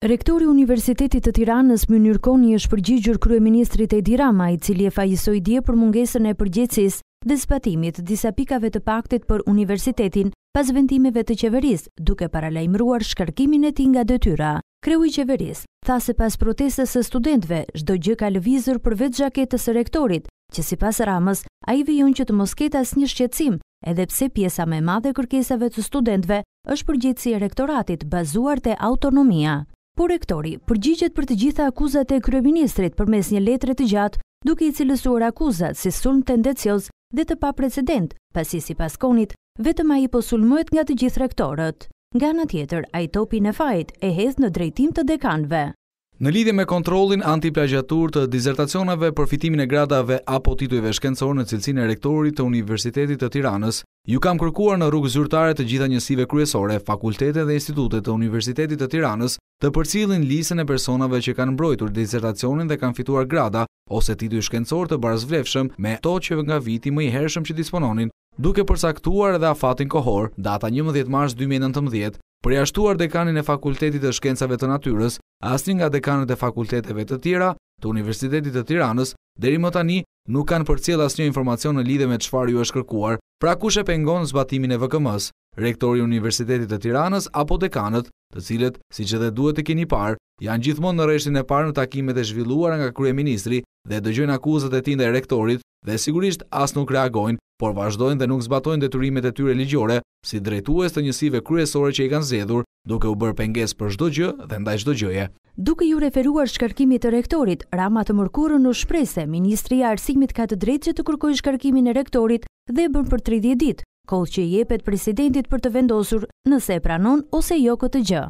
Rektori i Universitetit të Tiranës Mynir Koni është përgjigjur kryeministrit Edi Rama, i cili e fajësoi dje për mungesën e përgjegjësisë dhe zbatimit të disa pikave të paktit për universitetin pas vendimeve të qeverisë, duke paralajmëruar shkarkimin e tij nga detyra. Kreu i qeverisë tha se pas protestës së studentëve, çdo gjë ka lëvizur përveç xhaketës së rektorit, që sipas Ramës, ai vijon që të mos ketë asnjë shqetësim, edhe pse pjesa më e madhe e kërkesave të studentëve është përgjegjësia e rektoratit bazuar te autonomia. Por rektori përgjigjet për të gjitha akuzat e kryeministrit përmes një letre të gjatë, duke i cilësuar akuzat si sulm tendencioz dhe të paprecedent, pasi sipas Konit, vetëm ai po sulmohet nga të gjithë rektorët. Nga ana tjetër, ai topin e fajit e hedh në drejtim të dekanëve. Në lidhje me kontrollin antiplagjatur të dizertacioneve për fitimin e gradave apo titujve shkencore në cilësinë e rektorit të Universitetit të Tiranës, ju kam kërkuar në rrugë zyrtare të gjitha njësive kryesore, fakultete dhe institutet të Universitetit të Tiranës të përcjellin listën e personave që kanë mbrojtur dizertacionin dhe kanë fituar grada ose tituj shkencor të barazvlefshëm me ato që nga viti më i hershëm që dispononin, duke përcaktuar edhe afatin kohor, data 11 mars 2019, përjashtuar dekanin e Fakultetit të Shkencave të Natyrës, asnjë nga dekanët e fakulteteve të tjera të Universitetit të Tiranës deri më tani nuk kanë përcjell asnjë informacion në lidhje me çfarë ju është kërkuar. Pra kush e pengon zbatimin e VKM-s? Rektori i Universitetit të Tiranës apo dekanët, të cilët, siç edhe duhet të keni parë, janë gjithmonë në rreshtin e parë në takimet e zhvilluara nga kryeministri dhe dëgjojnë akuzat e tij ndaj rektorit dhe sigurisht as nuk reagojnë, por vazhdojnë dhe nuk zbatojnë detyrimet e tyre ligjore si drejtues të njësive kryesore që i kanë zgjedhur, duke u bërë pengesë për çdo gjë dhe ndaj çdo gjëje. Duke ju referuar shkarkimit të rektorit, Rama të mërkurën u shpreh se Ministri i Arsimit ka të drejtë që të kërkojë shkarkimin e rektorit dhe e bën për 30 ditë, kohë që i jepet presidentit për të vendosur nëse e pranon ose jo këtë gjë.